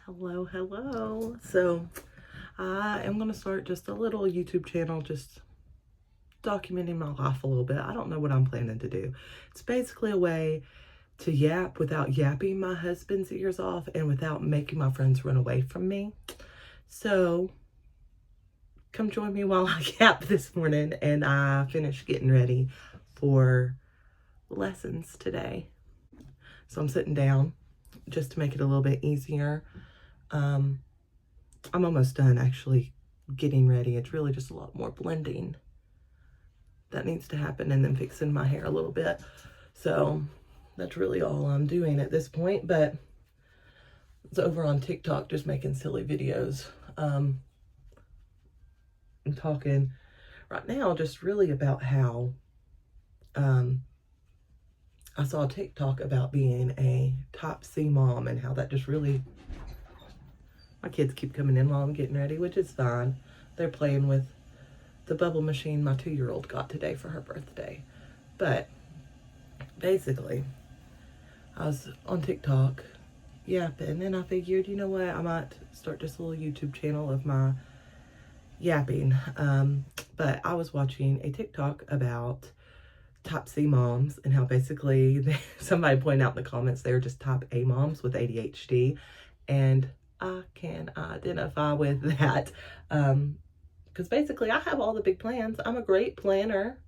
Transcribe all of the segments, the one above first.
Hello. So I am going to start just a little YouTube channel, just documenting my life a little bit. I don't know what I'm planning to do. It's basically a way to yap without yapping my husband's ears off and without making my friends run away from me. So come join me while I yap this morning and I finish getting ready for lessons today. So I'm sitting down just to make it a little bit easier. I'm almost done actually getting ready. It's really just a lot more blending that needs to happen and then fixing my hair a little bit. So that's really all I'm doing at this point, but it's over on TikTok just making silly videos. I'm talking right now just really about how I saw a TikTok about being a top C mom and how that just really, my kids keep coming in while I'm getting ready, which is fine. They're playing with the bubble machine my 2-year-old got today for her birthday. But basically, I was on TikTok yapping and I figured, you know what, I might start just a little YouTube channel of my yapping. But I was watching a TikTok about top C moms and how basically somebody pointed out in the comments they're just top A moms with ADHD, and I can identify with that because basically I have all the big plans. I'm a great planner.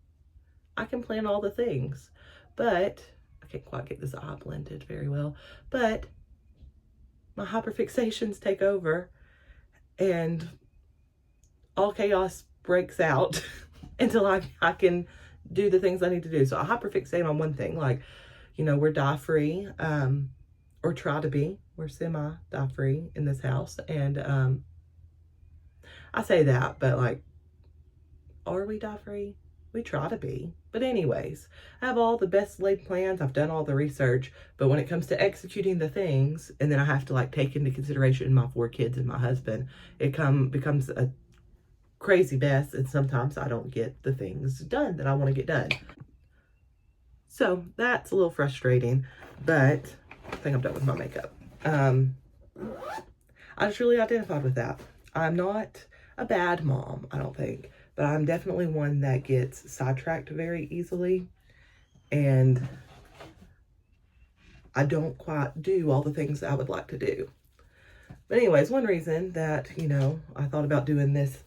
I can plan all the things, but I can't quite get this eye blended very well, but my hyperfixations take over and all chaos breaks out until I can do the things I need to do. So I hyperfixate on one thing, like, you know, we're dye-free, or try to be. We're semi-dye-free in this house. And I say that, but like, are we dye-free? We try to be. But anyways, I have all the best laid plans. I've done all the research, but when it comes to executing the things, and then I have to like take into consideration my 4 kids and my husband, it becomes a crazy mess, and sometimes I don't get the things done that I want to get done. So that's a little frustrating, but I think I'm done with my makeup. I just really identified with that. I'm not a bad mom, I don't think, but I'm definitely one that gets sidetracked very easily, and I don't quite do all the things I would like to do. But anyways, one reason that, you know, I thought about doing this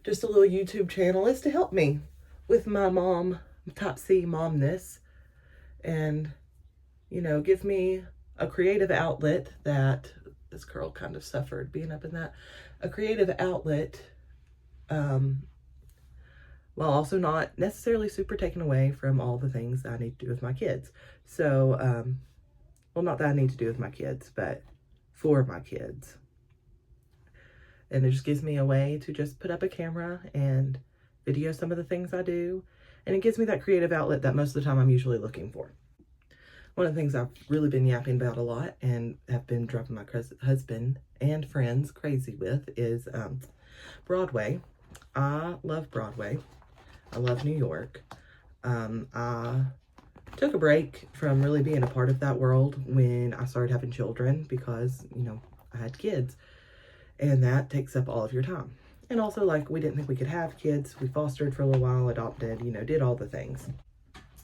just a little YouTube channel is to help me with my top C mom-ness, and, you know, give me a creative outlet that this girl kind of suffered being up in that, a creative outlet, while also not necessarily super taken away from all the things that I need to do with my kids. So, well, not that I need to do with my kids, but for my kids. And it just gives me a way to just put up a camera and video some of the things I do. And it gives me that creative outlet that most of the time I'm usually looking for. One of the things I've really been yapping about a lot and have been driving my husband and friends crazy with is Broadway. I love Broadway. I love New York. I took a break from really being a part of that world when I started having children because, you know, I had kids. And that takes up all of your time. And also, like, we didn't think we could have kids. We fostered for a little while, adopted, you know, did all the things.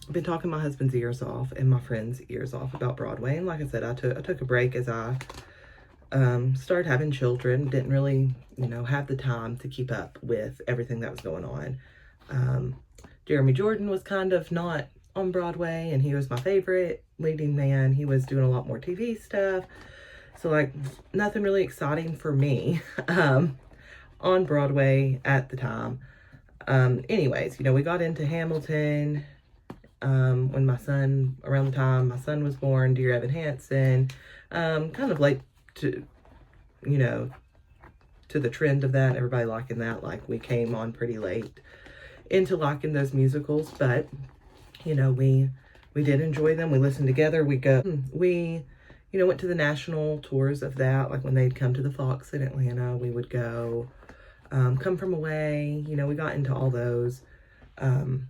I've been talking my husband's ears off and my friends' ears off about Broadway. And like I said, I took a break as I started having children. Didn't really, you know, have the time to keep up with everything that was going on. Jeremy Jordan was kind of not on Broadway, and he was my favorite leading man. He was doing a lot more TV stuff. So, like, nothing really exciting for me on Broadway at the time. Anyways, you know, we got into Hamilton when around the time my son was born, Dear Evan Hansen, kind of late to, you know, to the trend of that, everybody liking that. Like, we came on pretty late into liking those musicals, but, you know, we did enjoy them. We listened together. We you know, went to the national tours of that. Like when they'd come to the Fox in Atlanta, we would go. Come From Away, you know, we got into all those. And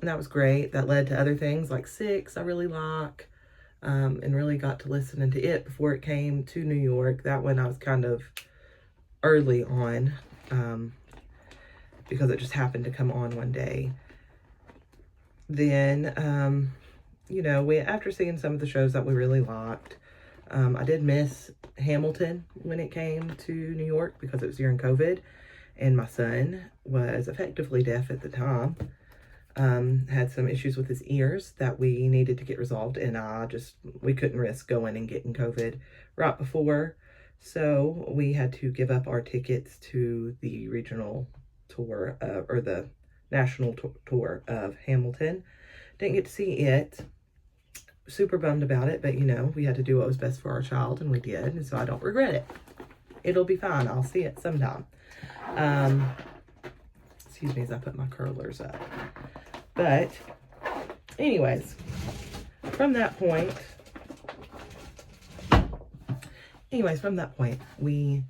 that was great. That led to other things like Six, I really like. and really got to listening to it before it came to New York. That one I was kind of early on, because it just happened to come on one day. Then, you know, after seeing some of the shows that we really liked, I did miss Hamilton when it came to New York because it was during COVID, and my son was effectively deaf at the time. Had some issues with his ears that we needed to get resolved, and we couldn't risk going and getting COVID right before. So we had to give up our tickets to the regional tour, or the national tour of Hamilton. Didn't get to see it. Super bummed about it, but you know, we had to do what was best for our child, and we did, and so I don't regret it. It'll be fine. I'll see it sometime. Excuse me as I put my curlers up. But anyways, from that point, we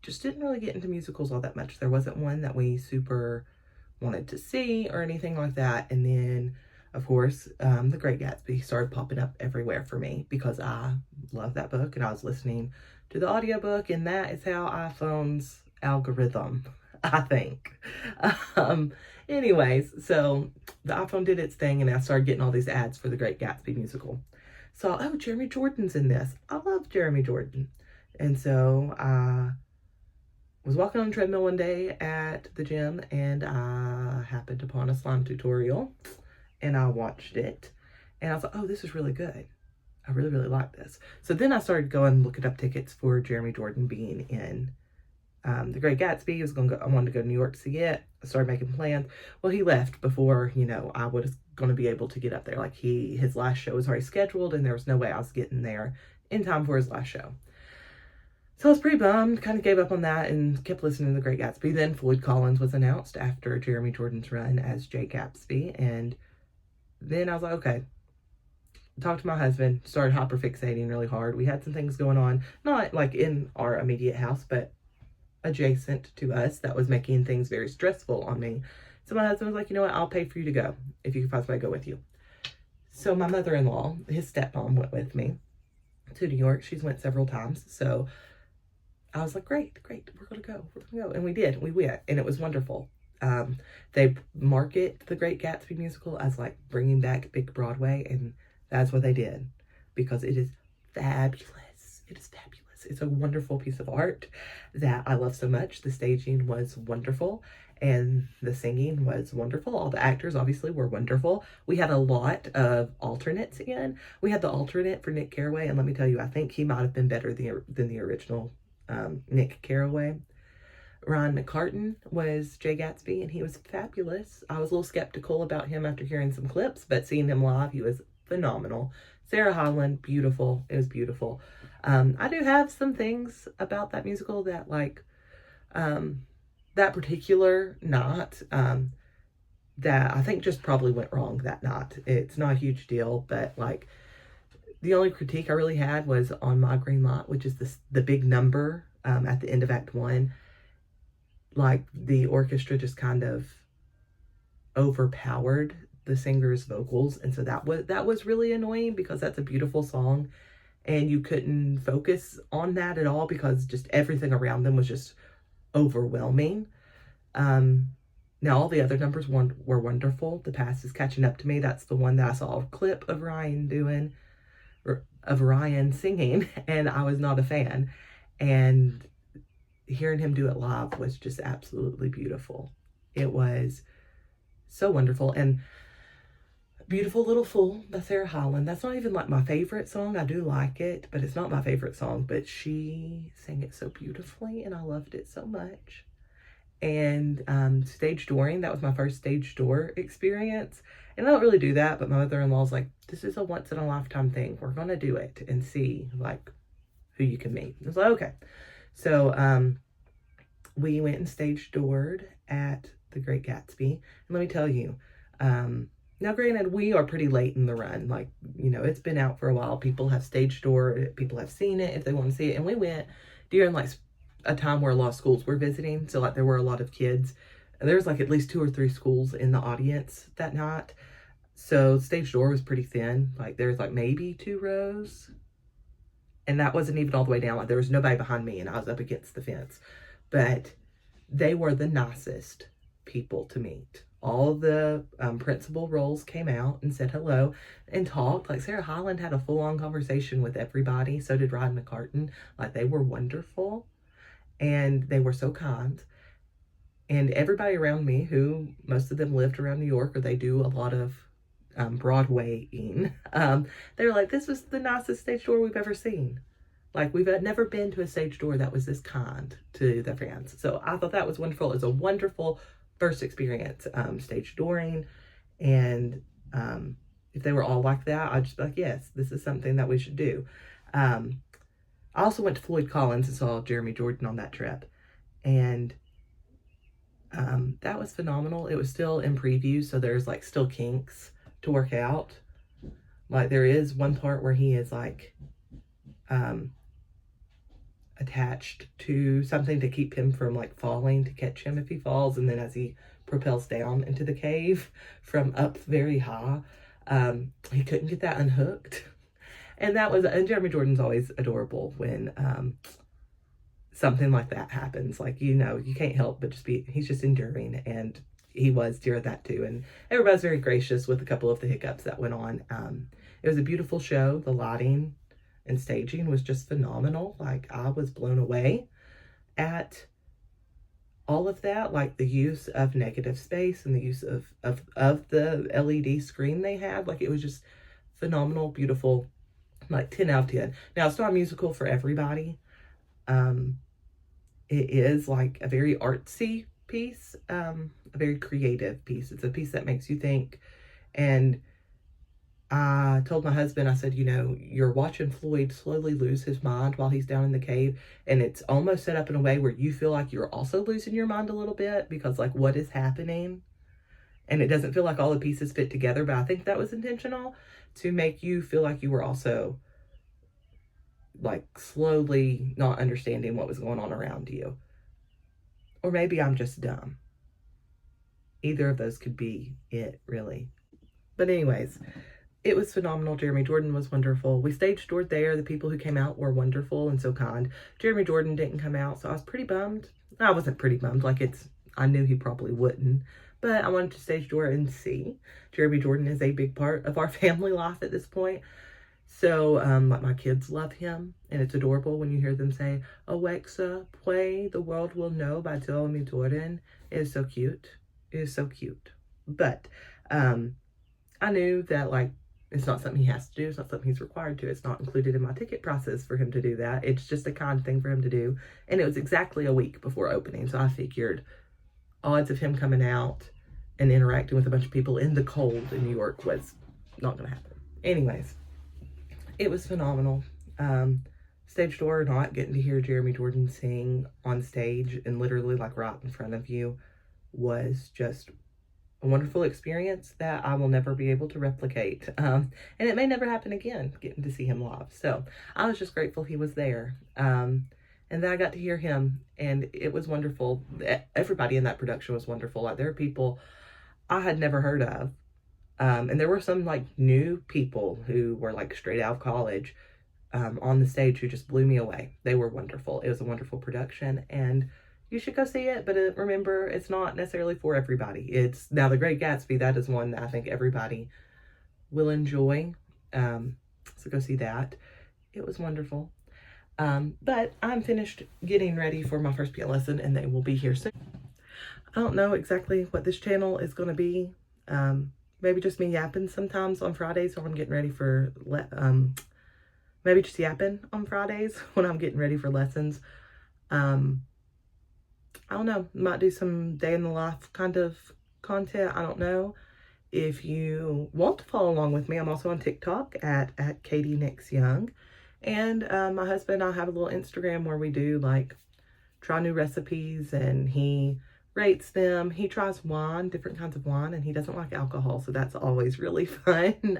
just didn't really get into musicals all that much. There wasn't one that we super wanted to see or anything like that. And then, of course, The Great Gatsby started popping up everywhere for me because I love that book, and I was listening to the audiobook, and that is how iPhone's algorithm, I think. Anyways, so the iPhone did its thing, and I started getting all these ads for The Great Gatsby musical. So, oh, Jeremy Jordan's in this. I love Jeremy Jordan. And so I was walking on the treadmill one day at the gym, and I happened upon a slime tutorial, and I watched it, and I was like, oh, this is really good. I really, really like this. So then I started going looking up tickets for Jeremy Jordan being in The Great Gatsby. I wanted to go to New York to see it. I started making plans. Well, he left before, you know, I was going to be able to get up there. Like, his last show was already scheduled, and there was no way I was getting there in time for his last show. So I was pretty bummed, kind of gave up on that and kept listening to The Great Gatsby. Then Floyd Collins was announced after Jeremy Jordan's run as Jay Gatsby, and then I was like, okay. Talked to my husband, started hyperfixating really hard. We had some things going on, not like in our immediate house, but adjacent to us, that was making things very stressful on me. So my husband was like, you know what, I'll pay for you to go if you can find somebody to go with you. So my mother-in-law, his stepmom, went with me to New York. She's went several times. So I was like, great, we're gonna go. And we did. We went, and it was wonderful. They market The Great Gatsby musical as like bringing back Big Broadway, and that's what they did, because it is fabulous. It is fabulous. It's a wonderful piece of art that I love so much. The staging was wonderful, and the singing was wonderful. All the actors obviously were wonderful. We had a lot of alternates in. We had the alternate for Nick Carraway, and let me tell you, I think he might have been better than the original Nick Carraway. Ryan McCartan was Jay Gatsby, and he was fabulous. I was a little skeptical about him after hearing some clips, but seeing him live, he was phenomenal. Sarah Hyland, beautiful. It was beautiful. I do have some things about that musical that, like, that particular night, that I think just probably went wrong that night. It's not a huge deal, but, like, the only critique I really had was on My Green Light, which is the big number at the end of Act 1. Like, the orchestra just kind of overpowered the singer's vocals, and so that was really annoying, because that's a beautiful song, and you couldn't focus on that at all because just everything around them was just overwhelming. Now all the other numbers were wonderful. The Past is Catching Up to Me. That's the one that I saw a clip of Ryan singing, and I was not a fan. And hearing him do it live was just absolutely beautiful. It was so wonderful. And Beautiful Little Fool by Sarah Hyland. That's not even like my favorite song. I do like it, but it's not my favorite song. But she sang it so beautifully, and I loved it so much. And stage dooring, that was my first stage door experience. And I don't really do that, but my mother-in-law's like, this is a once-in-a-lifetime thing. We're going to do it and see, like, who you can meet. I was like, okay. So we went and stage doored at The Great Gatsby. And let me tell you, now granted, we are pretty late in the run. Like, you know, it's been out for a while. People have stage doored it. People have seen it if they want to see it. And we went during, like, a time where a lot of schools were visiting. So, like, there were a lot of kids. There was, like, at least 2 or 3 schools in the audience that night. So stage door was pretty thin. Like there's like maybe 2 rows. And that wasn't even all the way down. Like there was nobody behind me and I was up against the fence. But they were the nicest people to meet. All the principal roles came out and said hello and talked. Like Sarah Hyland had a full-on conversation with everybody. So did Rod McCartan. Like they were wonderful and they were so kind. And everybody around me, who most of them lived around New York, or they do a lot of Broadway-ing, they were like, this was the nicest stage door we've ever seen. Like, we've never been to a stage door that was this kind to the fans. So I thought that was wonderful. It was a wonderful first experience, stage dooring. And if they were all like that, I'd just be like, yes, this is something that we should do. I also went to Floyd Collins and saw Jeremy Jordan on that trip. And that was phenomenal. It was still in preview, so there's like still kinks to work out. Like there is one part where he is like attached to something to keep him from like falling, to catch him if he falls, and then as he propels down into the cave from up very high, he couldn't get that unhooked. And and Jeremy Jordan's always adorable when something like that happens. Like, you know, you can't help but he's just enduring, and he was during that too. And everybody's very gracious with a couple of the hiccups that went on. It was a beautiful show. The lighting and staging was just phenomenal. Like, I was blown away at all of that. Like the use of negative space and the use of the LED screen they had. Like, it was just phenomenal, beautiful, like 10 out of 10. Now, it's not a musical for everybody. It is like a very artsy piece, a very creative piece. It's a piece that makes you think. And I told my husband, I said, you know, you're watching Floyd slowly lose his mind while he's down in the cave. And it's almost set up in a way where you feel like you're also losing your mind a little bit, because like, what is happening? And it doesn't feel like all the pieces fit together, but I think that was intentional to make you feel like you were also like slowly not understanding what was going on around you. Or maybe I'm just dumb. Either of those could be it, really. But anyways, it was phenomenal. Jeremy Jordan was wonderful. We stage doored there. The people who came out were wonderful and so kind. Jeremy Jordan didn't come out, so I was pretty bummed. I wasn't pretty bummed. Like, I knew he probably wouldn't. But I wanted to stage door and see. Jeremy Jordan is a big part of our family life at this point. So, like, my kids love him, and it's adorable when you hear them say, Alexa, play The World Will Know by Jeremy Jordan. It is so cute. It is so cute. But, I knew that, like, it's not something he has to do. It's not something he's required to. It's not included in my ticket process for him to do that. It's just a kind thing for him to do. And it was exactly a week before opening, so I figured odds of him coming out and interacting with a bunch of people in the cold in New York was not going to happen. Anyways, it was phenomenal. Stage door or not, getting to hear Jeremy Jordan sing on stage and literally like right in front of you was just a wonderful experience that I will never be able to replicate. And it may never happen again, getting to see him live. So I was just grateful he was there. And then I got to hear him, and it was wonderful. Everybody in that production was wonderful. Like, there are people I had never heard of. And there were some like new people who were like straight out of college on the stage who just blew me away. They were wonderful. It was a wonderful production, and you should go see it. But remember, it's not necessarily for everybody. It's now The Great Gatsby. That is one that I think everybody will enjoy. So go see that. It was wonderful. But I'm finished getting ready for my first piano lesson, and they will be here soon. I don't know exactly what this channel is going to be. Maybe just me yapping sometimes on Fridays when I'm getting ready for, maybe just yapping on Fridays when I'm getting ready for lessons. I don't know, might do some day in the life kind of content. I don't know. If you want to follow along with me, I'm also on TikTok at Katie Nix Young. And my husband and I have a little Instagram where we do like try new recipes, and he rates them. He tries wine, different kinds of wine, and he doesn't like alcohol, so that's always really fun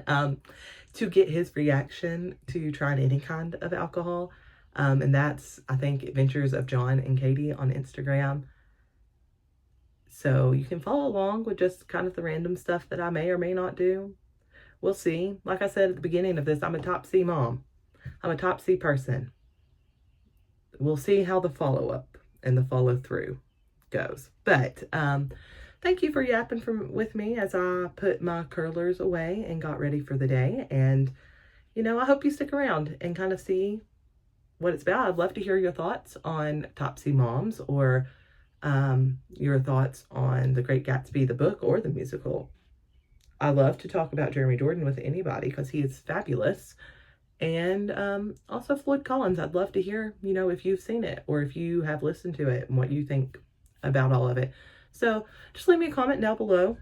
to get his reaction to trying any kind of alcohol. And that's, I think, Adventures of John and Katie on Instagram. So you can follow along with just kind of the random stuff that I may or may not do. we'll see. Like I said at the beginning of this, I'm a top C mom. I'm a top C person. We'll see how the follow-up and the follow-through goes. But thank you for yapping with me as I put my curlers away and got ready for the day. And, you know, I hope you stick around and kind of see what it's about. I'd love to hear your thoughts on Top C Moms, or your thoughts on The Great Gatsby, the book or the musical. I love to talk about Jeremy Jordan with anybody because he is fabulous. And also Floyd Collins. I'd love to hear, you know, if you've seen it or if you have listened to it and what you think about all of it. So just leave me a comment down below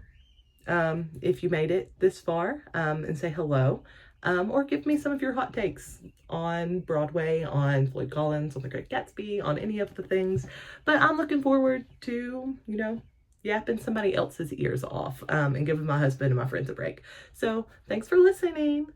if you made it this far, and say hello. Or give me some of your hot takes on Broadway, on Floyd Collins, on The Great Gatsby, on any of the things. But I'm looking forward to, you know, yapping somebody else's ears off and giving my husband and my friends a break. So thanks for listening.